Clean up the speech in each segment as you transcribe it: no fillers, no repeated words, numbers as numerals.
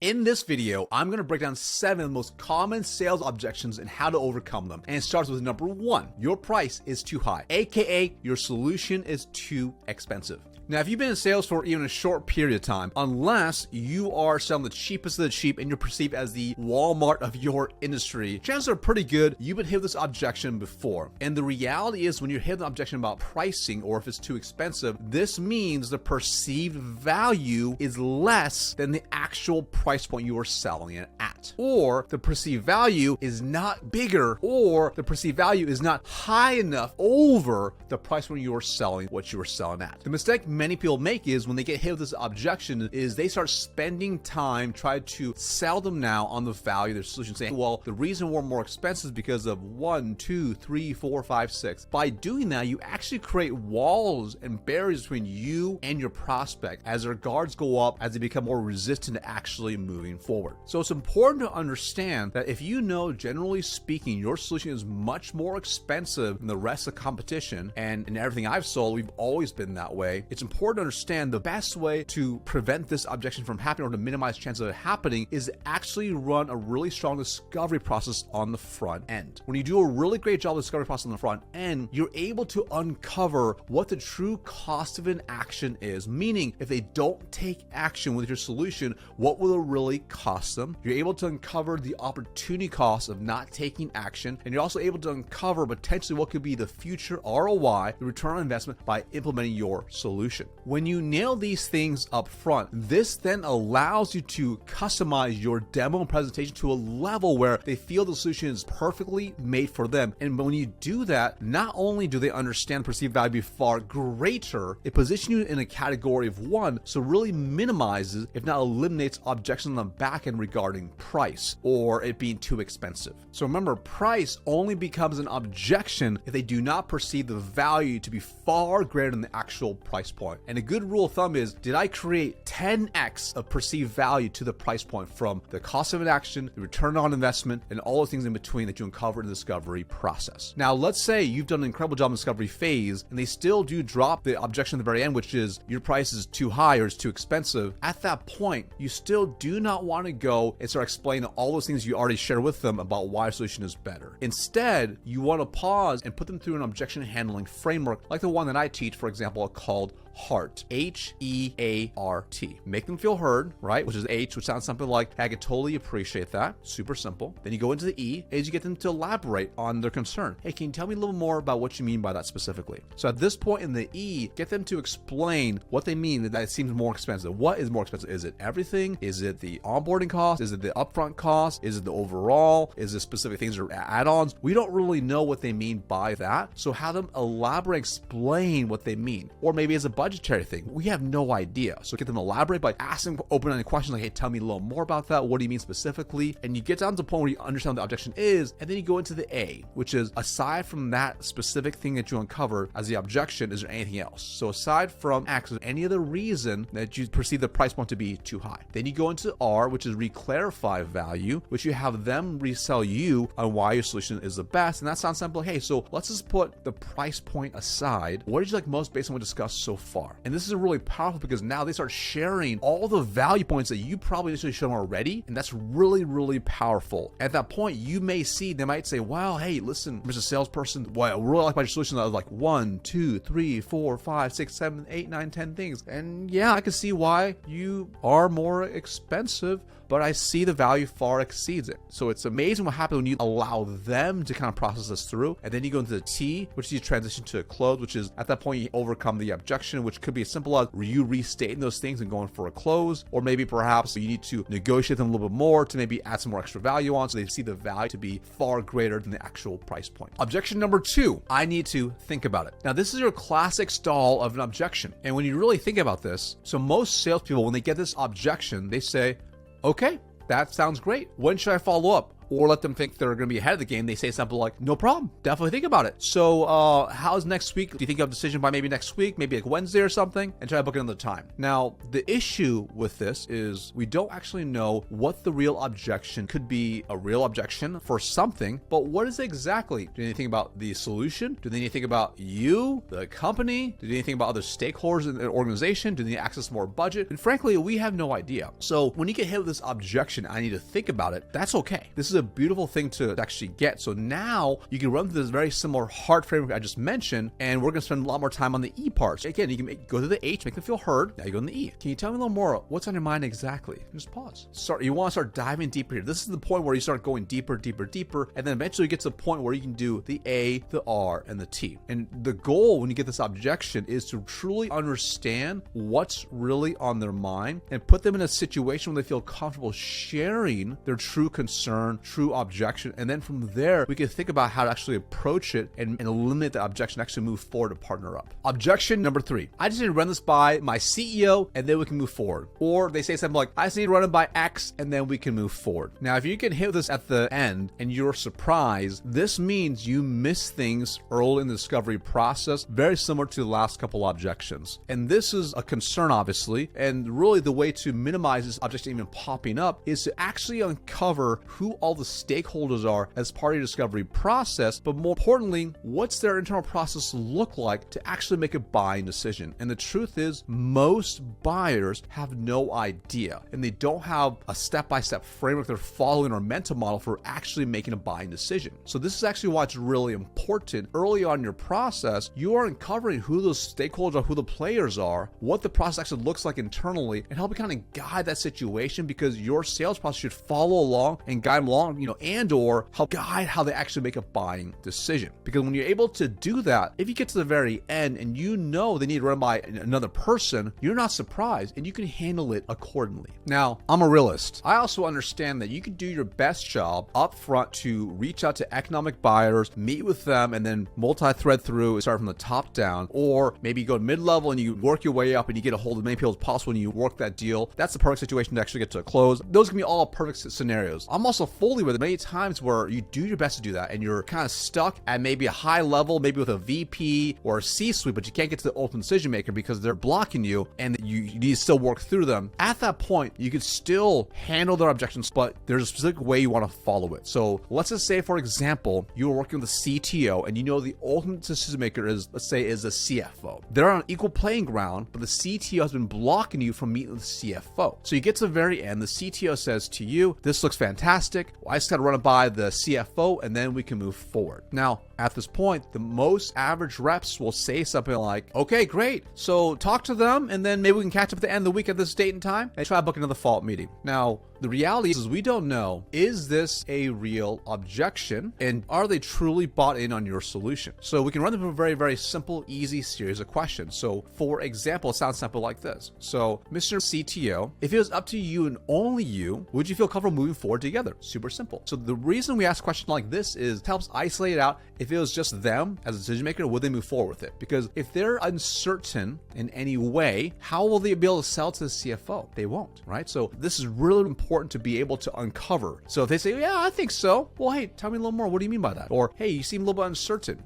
In this video, I'm going to break down 7 of the most common sales objections and how to overcome them. And it starts with number 1, your price is too high, aka your solution is too expensive. Now, if you've been in sales for even a short period of time, unless you are selling the cheapest of the cheap and you're perceived as the Walmart of your industry, chances are pretty good you've been hit with this objection before. And the reality is when you're hit with an objection about pricing or if it's too expensive, this means the perceived value is less than the actual price point you are selling it at. Or the perceived value is not bigger, or the perceived value is not high enough over the price point you are selling what you are selling at. The mistake many people make is when they get hit with this objection is they start spending time trying to sell them now on the value of their solution, saying, well, the reason we're more expensive is because of 1, 2, 3, 4, 5, 6. By doing that, you actually create walls and barriers between you and your prospect as their guards go up, as they become more resistant to actually moving forward. So it's important to understand that if you know, generally speaking, your solution is much more expensive than the rest of the competition, and in everything I've sold, we've always been that way. It's important to understand the best way to prevent this objection from happening or to minimize chances of it happening is to actually run a really strong discovery process on the front end. When you do a really great job of discovery process on the front end, you're able to uncover what the true cost of an action is, meaning if they don't take action with your solution, what will it really cost them? You're able to uncover the opportunity cost of not taking action, and you're also able to uncover potentially what could be the future ROI, the return on investment, by implementing your solution. When you nail these things up front, this then allows you to customize your demo and presentation to a level where they feel the solution is perfectly made for them. And when you do that, not only do they understand perceived value far greater, it positions you in a category of 1, so really minimizes, if not eliminates, objections on the back end regarding price or it being too expensive. So remember, price only becomes an objection if they do not perceive the value to be far greater than the actual price point. And a good rule of thumb is, did I create 10x of perceived value to the price point from the cost of an action, the return on investment, and all the things in between that you uncover in the discovery process? Now, let's say you've done an incredible job in the discovery phase and they still do drop the objection at the very end, which is your price is too high or it's too expensive. At that point, you still do not want to go and start explaining all those things you already shared with them about why a solution is better. Instead, you want to pause and put them through an objection handling framework like the one that I teach, for example, called HEART, H-E-A-R-T. Make them feel heard, right? Which is H, which sounds something like, hey, I could totally appreciate that. Super simple. Then you go into the E, as you get them to elaborate on their concern. Hey, can you tell me a little more about what you mean by that specifically? So at this point in the E, get them to explain what they mean that it seems more expensive. What is more expensive? Is it everything? Is it the onboarding cost? Is it the upfront cost? Is it the overall? Is it specific things or add-ons? We don't really know what they mean by that. So have them elaborate, explain what they mean. Or maybe as a budgetary thing, we have no idea. So get them to elaborate by asking open-ended questions like, hey, tell me a little more about that. What do you mean specifically? And you get down to the point where you understand what the objection is, and then you go into the A, which is, aside from that specific thing that you uncover as the objection, is there anything else? So aside from X, is there any other reason that you perceive the price point to be too high? Then you go into R, which is re-clarify value, which you have them resell you on why your solution is the best. And that sounds simple. Hey, so let's just put the price point aside. What did you like most based on what we discussed so far? And this is really powerful because now they start sharing all the value points that you probably initially showed them already. And that's really, really powerful. At that point, you may see, they might say, well, hey, listen, Mr. Salesperson, well, I really like my solution. I was like 1, 2, 3, 4, 5, 6, 7, 8, 9, 10 things. And yeah, I can see why you are more expensive, but I see the value far exceeds it. So it's amazing what happens when you allow them to kind of process this through. And then you go into the T, which is you transition to a close, which is at that point you overcome the objection, which could be as simple as you restating those things and going for a close, or maybe perhaps you need to negotiate them a little bit more to maybe add some more extra value on so they see the value to be far greater than the actual price point. Objection number 2, I need to think about it. Now, this is your classic stall of an objection. And when you really think about this, so most salespeople, when they get this objection, they say, okay, that sounds great. When should I follow up? or let them think they're going to be ahead of the game. They say something like, no problem, definitely think about it. So how's next week? Do you think you have a decision by maybe next week, maybe like Wednesday or something? And try to book another time. Now, the issue with this is we don't actually know what the real objection could be. A real objection for something, but what is it exactly? Do they think about the solution? Do they need to think about you, the company? Do they need to think about other stakeholders in the organization? Do they need access to more budget? And frankly, we have no idea. So when you get hit with this objection, I need to think about it. That's okay. This is a beautiful thing to actually get. So now you can run through this very similar heart framework I just mentioned, and we're going to spend a lot more time on the E parts. Again, you can go to the H, make them feel heard. Now you go in the E. Can you tell me a little more? What's on your mind exactly? Just pause. You want to start diving deeper here. This is the point where you start going deeper, and then eventually you get to the point where you can do the A, the R, and the T. And the goal when you get this objection is to truly understand what's really on their mind and put them in a situation where they feel comfortable sharing their true concern, true objection. And then from there, we can think about how to actually approach it and eliminate the objection, actually move forward to partner up. Objection number 3. I just need to run this by my CEO and then we can move forward. Or they say something like, I just need to run it by X and then we can move forward. Now, if you can hit this at the end and you're surprised, this means you miss things early in the discovery process, very similar to the last couple objections. And this is a concern, obviously, and really the way to minimize this objection even popping up is to actually uncover who all the stakeholders are as part of your discovery process, but more importantly, what's their internal process look like to actually make a buying decision. And the truth is, most buyers have no idea, and they don't have a step-by-step framework they're following or mental model for actually making a buying decision. So this is actually why it's really important early on in your process. You are uncovering who those stakeholders are, who the players are, what the process actually looks like internally, and help you kind of guide that situation, because your sales process should follow along and guide them along, and or help guide how they actually make a buying decision. Because when you're able to do that, if you get to the very end and they need to run by another person, you're not surprised and you can handle it accordingly. Now, I'm a realist. I also understand that you can do your best job up front to reach out to economic buyers, meet with them, and then multi-thread through and start from the top down. Or maybe you go to mid-level and you work your way up and you get a hold of as many people as possible and you work that deal. That's the perfect situation to actually get to a close. Those can be all perfect scenarios. I'm also fully with it many times where you do your best to do that and you're kind of stuck at maybe a high level, maybe with a VP or a C-suite, but you can't get to the ultimate decision maker because they're blocking you and you need to still work through them. At that point, you can still handle their objections, but there's a specific way you want to follow it. So let's just say, for example, you are working with a CTO and the ultimate decision maker is, let's say, is a CFO. They're on equal playing ground, but the CTO has been blocking you from meeting with the CFO. So you get to the very end, the CTO says to you, this looks fantastic. I just got to run it by the CFO and then we can move forward. Now, at this point, the most average reps will say something like, okay, great. So talk to them and then maybe we can catch up at the end of the week at this date and time and try to book another follow-up meeting. Now, the reality is we don't know, is this a real objection and are they truly bought in on your solution? So we can run them through a very, very simple, easy series of questions. So for example, it sounds simple like this. So Mr. CTO, if it was up to you and only you, would you feel comfortable moving forward together? Super simple. So the reason we ask a question like this is it helps isolate it out. If it was just them as a decision maker, would they move forward with it? Because if they're uncertain in any way, how will they be able to sell to the CFO? They won't, right? So this is really important to be able to uncover. So if they say, yeah, I think so. Well, hey, tell me a little more. What do you mean by that? Or, hey, you seem a little bit uncertain.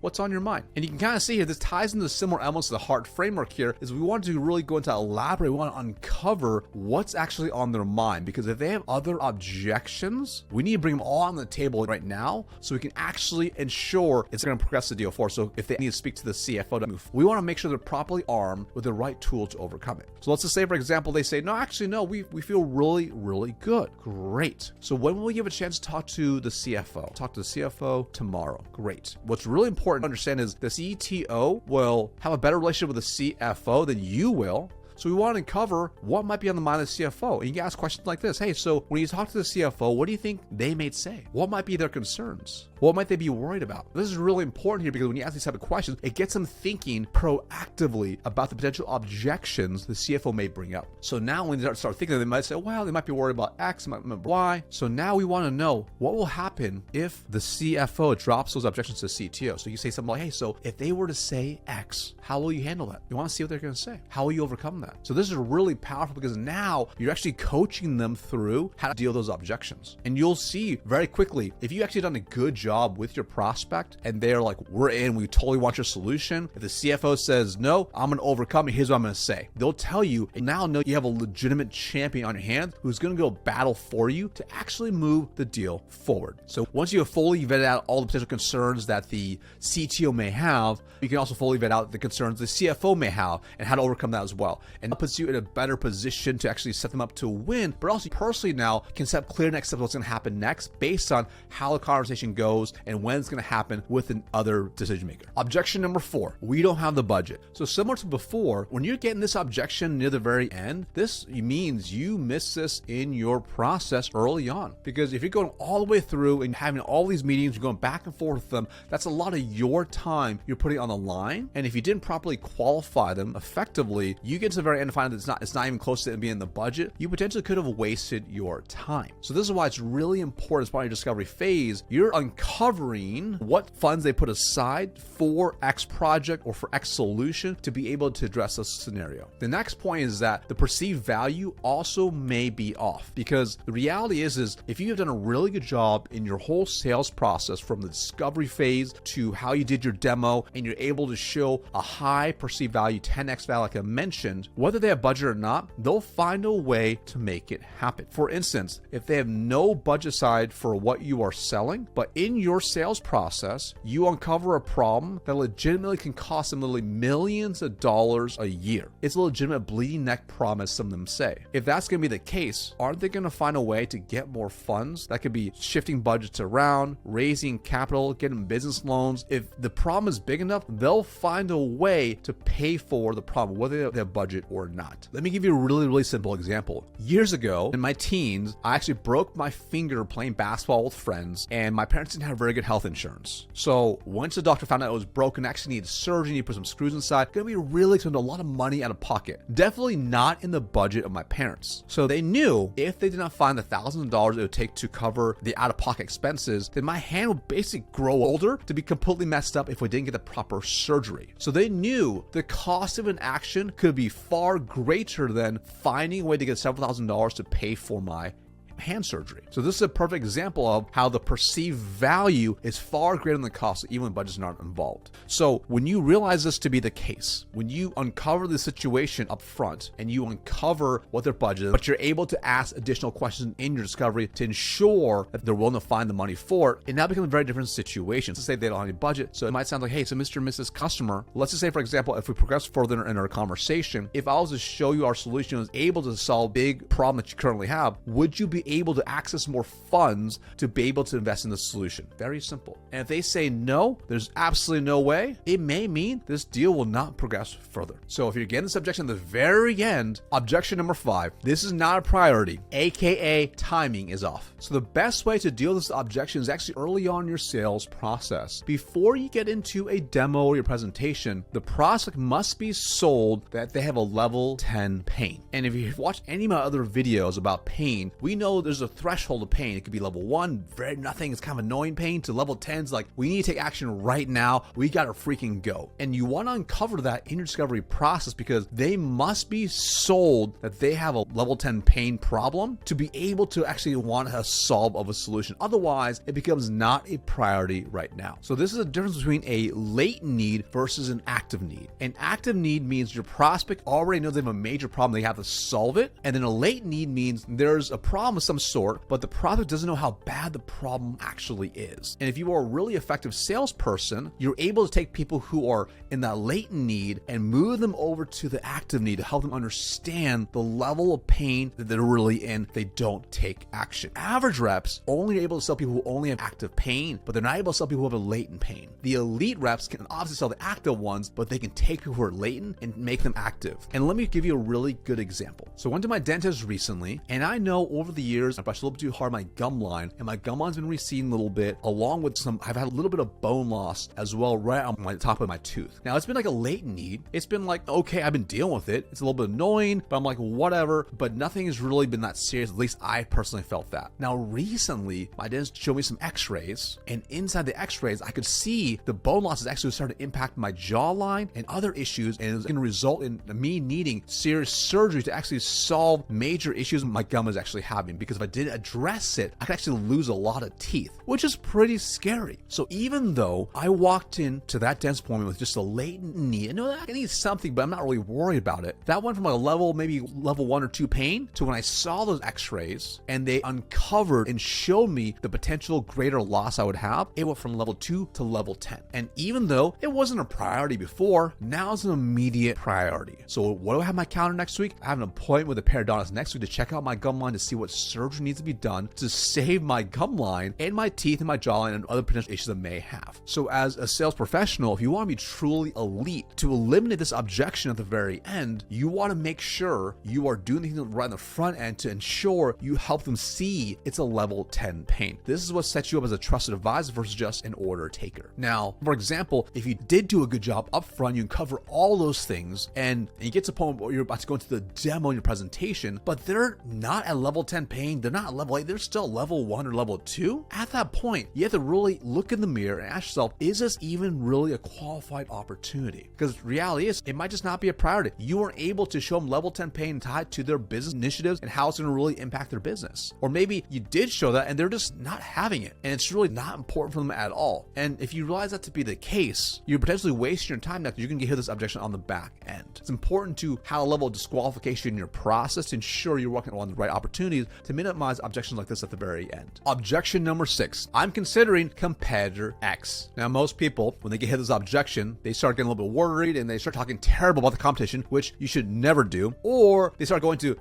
What's on your mind? And you can kind of see here, this ties into the similar elements of the heart framework here, is we want to really go into elaborate. We want to uncover what's actually on their mind. Because if they have other objections, we need to bring them all on the table right now so we can actually ensure it's going to progress the deal forward. So if they need to speak to the CFO to move, we want to make sure they're properly armed with the right tool to overcome it. So let's just say, for example, they say, no, we feel really, really good. Great. So when will you have a chance to talk to the CFO? Talk to the CFO tomorrow. Great. What's really important to understand is the CTO will have a better relationship with the CFO than you will. So we want to cover what might be on the mind of the CFO. And you can ask questions like this. Hey, so when you talk to the CFO, what do you think they may say? What might be their concerns? What might they be worried about? This is really important here because when you ask these type of questions, it gets them thinking proactively about the potential objections the CFO may bring up. So now when they start thinking, they might say, well, they might be worried about X, they might be Y. So now we want to know what will happen if the CFO drops those objections to the CTO. So you say something like, hey, so if they were to say X, how will you handle that? You want to see what they're going to say. How will you overcome that? So this is really powerful because now you're actually coaching them through how to deal with those objections. And you'll see very quickly, if you actually done a good job with your prospect and they're like, we're in, we totally want your solution. If the CFO says, no, I'm going to overcome it, here's what I'm going to say. They'll tell you, and now know you have a legitimate champion on your hands who's going to go battle for you to actually move the deal forward. So once you have fully vetted out all the potential concerns that the CTO may have, you can also fully vet out the concerns the CFO may have and how to overcome that as well. And that puts you in a better position to actually set them up to win, but also personally now can set clear next steps what's going to happen next based on how the conversation goes and when it's going to happen with another decision maker. Objection number 4, we don't have the budget. So similar to before, when you're getting this objection near the very end, this means you miss this in your process early on. Because if you're going all the way through and having all these meetings, you're going back and forth with them, that's a lot of your time you're putting on the line. And if you didn't properly qualify them effectively, you get to the very end and find that it's not even close to being in the budget. You potentially could have wasted your time. So this is why it's really important as part of your discovery phase, you're uncovering what funds they put aside for X project or for X solution to be able to address this scenario. The next point is that the perceived value also may be off, because the reality is if you have done a really good job in your whole sales process from the discovery phase to how you did your demo and you're able to show a high perceived value, 10x value like I mentioned, whether they have budget or not, they'll find a way to make it happen. For instance, if they have no budget aside for what you are selling, but in your sales process, you uncover a problem that legitimately can cost them literally millions of dollars a year. It's a legitimate bleeding neck promise, some of them say. If that's going to be the case, aren't they going to find a way to get more funds? That could be shifting budgets around, raising capital, getting business loans. If the problem is big enough, they'll find a way to pay for the problem, whether they have budget or not. Let me give you a really simple example. Years ago, in my teens, I actually broke my finger playing basketball with friends, and my parents didn't have very good health insurance. So once the doctor found out it was broken, actually needed surgery, needed to put some screws inside, gonna be really expensive, a lot of money out of pocket. Definitely not in the budget of my parents. So they knew if they did not find the thousands of dollars it would take to cover the out-of-pocket expenses, then my hand would basically grow older to be completely messed up if we didn't get the proper surgery. So they knew the cost of an action could be far greater than finding a way to get several $1,000s to pay for my hand surgery. So this is a perfect example of how the perceived value is far greater than the cost, even when budgets are not involved. So when you realize this to be the case, when you uncover the situation up front and you uncover what their budget is, but you're able to ask additional questions in your discovery to ensure that they're willing to find the money for it, it now becomes a very different situation. Let's say they don't have any budget. So it might sound like, hey, so Mr. and Mrs. Customer, let's just say, for example, if we progress further in our conversation, if I was to show you our solution was able to solve a big problem that you currently have, would you be able to access more funds to be able to invest in the solution? Very simple. And if they say no, there's absolutely no way, it may mean this deal will not progress further. So if you're getting this objection at the very end, objection number 5, this is not a priority, aka timing is off. So the best way to deal with this objection is actually early on in your sales process. Before you get into a demo or your presentation, the prospect must be sold that they have a level 10 pain. And if you've watched any of my other videos about pain, we know there's a threshold of pain. It could be level 1, very nothing, it's kind of annoying pain, to level 10 is like, we need to take action right now, we gotta freaking go. And you want to uncover that in your discovery process because they must be sold that they have a level 10 pain problem to be able to actually want to solve of a solution. Otherwise, it becomes not a priority right now. So this is a difference between a latent need versus an active need. An active need means your prospect already knows they have a major problem, they have to solve it. And then a latent need means there's a problem of some sort, but the prospect doesn't know how bad the problem actually is. And if you are a really effective salesperson, you're able to take people who are in that latent need and move them over to the active need to help them understand the level of pain that they're really in if they don't take action. Average reps only are able to sell people who only have active pain, but they're not able to sell people who have a latent pain. The elite reps can obviously sell the active ones, but they can take people who are latent and make them active. And let me give you a really good example. So I went to my dentist recently, and I know over the years years, I brushed a little bit too hard my gum line, and my gum line's been receding a little bit, along with I've had a little bit of bone loss as well right on my top of my tooth. Now, it's been like a latent need. It's been like, okay, I've been dealing with it. It's a little bit annoying, but I'm like, whatever, but nothing has really been that serious. At least I personally felt that. Now, recently, my dentist showed me some x-rays, and inside the x-rays, I could see the bone loss is actually starting to impact my jawline and other issues, and it's going to result in me needing serious surgery to actually solve major issues my gum is actually having, because if I didn't address it, I could actually lose a lot of teeth, which is pretty scary. So even though I walked into that dentist appointment with just a latent need, I know that I need something, but I'm not really worried about it. That went from a level, maybe level 1 or 2 pain, to when I saw those x-rays and they uncovered and showed me the potential greater loss I would have, it went from level 2 to level 10. And even though it wasn't a priority before, now it's an immediate priority. So what do I have on my calendar next week? I have an appointment with a periodontist next week to check out my gum line to see what surgery needs to be done to save my gum line and my teeth and my jawline and other potential issues I may have. So as a sales professional, if you want to be truly elite, to eliminate this objection at the very end, you want to make sure you are doing things right in the front end to ensure you help them see it's a level 10 pain. This is what sets you up as a trusted advisor versus just an order taker. Now, for example, if you did do a good job up front, you can cover all those things, and you get to a point where you're about to go into the demo in your presentation, but they're not at level 10 pain, they're not at level 8, they're still level 1 or level 2. At that point, you have to really look in the mirror and ask yourself, is this even really a qualified opportunity? Because reality is, it might just not be a priority. You weren't able to show them level 10 pain tied to their business initiatives and how it's going to really impact their business. Or maybe you did show that and they're just not having it, and it's really not important for them at all. And if you realize that to be the case, you're potentially wasting your time now, because you're going to hear this objection on the back end. It's important to have a level of disqualification in your process to ensure you're working on the right opportunities to minimize objections like this at the very end. Objection number 6, I'm considering competitor X. Now, most people, when they get hit this objection, they start getting a little bit worried and they start talking terrible about the competition, which you should never do. Or they start going to,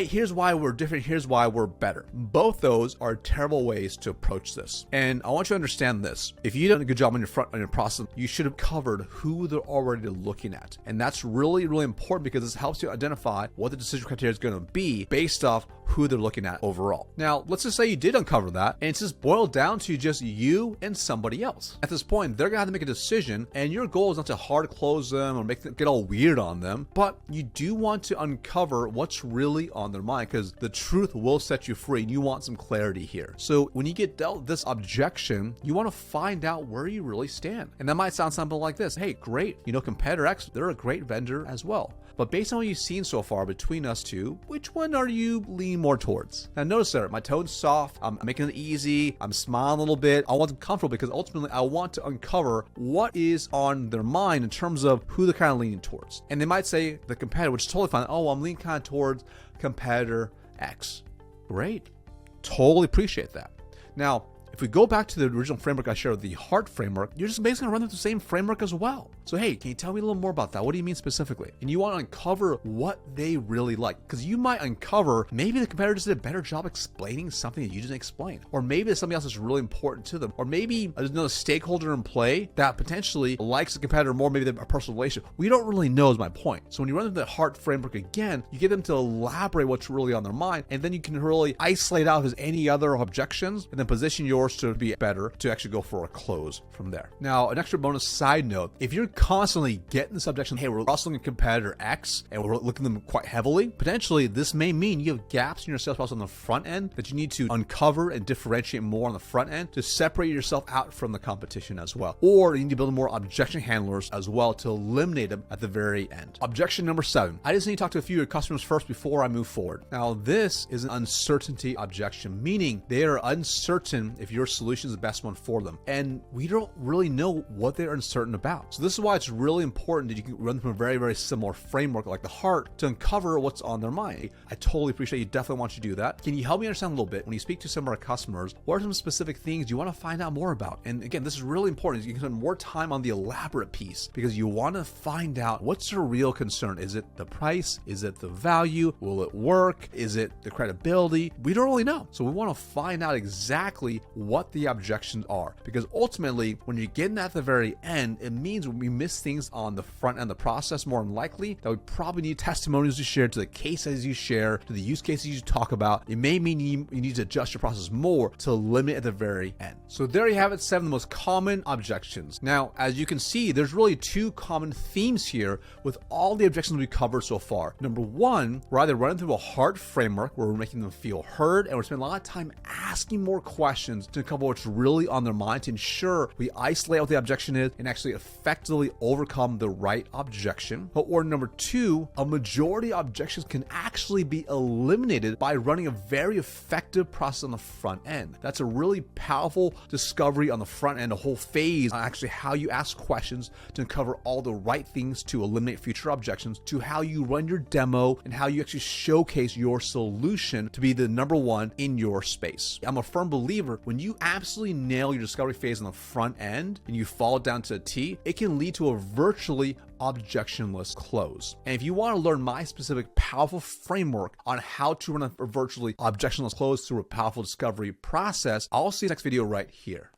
here's why we're different, here's why we're better. Both those are terrible ways to approach this. And I want you to understand this. If you did a good job on your process, you should have covered who they're already looking at. And that's really, really important, because this helps you identify what the decision criteria is going to be based off who they're looking at overall. Now, let's just say you did uncover that, and it's just boiled down to just you and somebody else. At this point, they're gonna have to make a decision, and your goal is not to hard close them or make them get all weird on them, but you do want to uncover what's really on their mind, because the truth will set you free, and you want some clarity here. So when you get dealt this objection, you want to find out where you really stand. And that might sound something like this: hey, great, competitor X, they're a great vendor as well. But based on what you've seen so far between us two, which one are you leaning more towards? Now notice there, my tone's soft, I'm making it easy, I'm smiling a little bit. I want them comfortable, because ultimately I want to uncover what is on their mind in terms of who they're kind of leaning towards. And they might say the competitor, which is totally fine. Oh, I'm leaning kind of towards competitor X. Great. Totally appreciate that. Now, if we go back to the original framework I shared, the HEART framework, you're just basically running through the same framework as well. So hey, can you tell me a little more about that? What do you mean specifically? And you want to uncover what they really like, because you might uncover maybe the competitor just did a better job explaining something that you didn't explain, or maybe there's something else that's really important to them, or maybe there's another stakeholder in play that potentially likes the competitor more, maybe they have a personal relationship. We don't really know, is my point. So when you run through the HEART framework again, you get them to elaborate what's really on their mind, and then you can really isolate out if there's any other objections, and then position yours to be better to actually go for a close from there. Now, an extra bonus side note, if you're constantly getting this objection, hey, we're also looking at competitor X and we're looking at them quite heavily, potentially this may mean you have gaps in your sales process on the front end that you need to uncover and differentiate more on the front end to separate yourself out from the competition as well. Or you need to build more objection handlers as well to eliminate them at the very end. Objection number 7, I just need to talk to a few of your customers first before I move forward. Now, this is an uncertainty objection, meaning they are uncertain if your solution is the best one for them. And we don't really know what they're uncertain about. So this is why it's really important that you can run from a very, very similar framework like the HEART to uncover what's on their mind. I totally appreciate you. Definitely want you to do that. Can you help me understand a little bit, when you speak to some of our customers, what are some specific things you want to find out more about? And again, this is really important. You can spend more time on the elaborate piece, because you want to find out what's their real concern. Is it the price? Is it the value? Will it work? Is it the credibility? We don't really know. So we want to find out exactly what the objections are, because ultimately when you're getting at the very end, it means when we miss things on the front end of the process, more than likely that we probably need testimonials to share, to the case studies you share, to the use cases you talk about. It may mean you need to adjust your process more to limit at the very end. So there you have it, 7 of the most common objections. Now, as you can see, there's really 2 common themes here with all the objections we covered so far. Number 1, we're either running through a hard framework where we're making them feel heard, and we're spending a lot of time asking more questions to uncover what's really on their mind to ensure we isolate what the objection is and actually effectively overcome the right objection. Or number 2, a majority of objections can actually be eliminated by running a very effective process on the front end. That's a really powerful discovery on the front end, a whole phase on actually how you ask questions to uncover all the right things to eliminate future objections, to how you run your demo and how you actually showcase your solution to be the number 1 in your space. I'm a firm believer when you absolutely nail your discovery phase on the front end and you follow it down to a T, it can lead to a virtually objectionless close. And if you want to learn my specific powerful framework on how to run a virtually objectionless close through a powerful discovery process, I'll see you next video right here.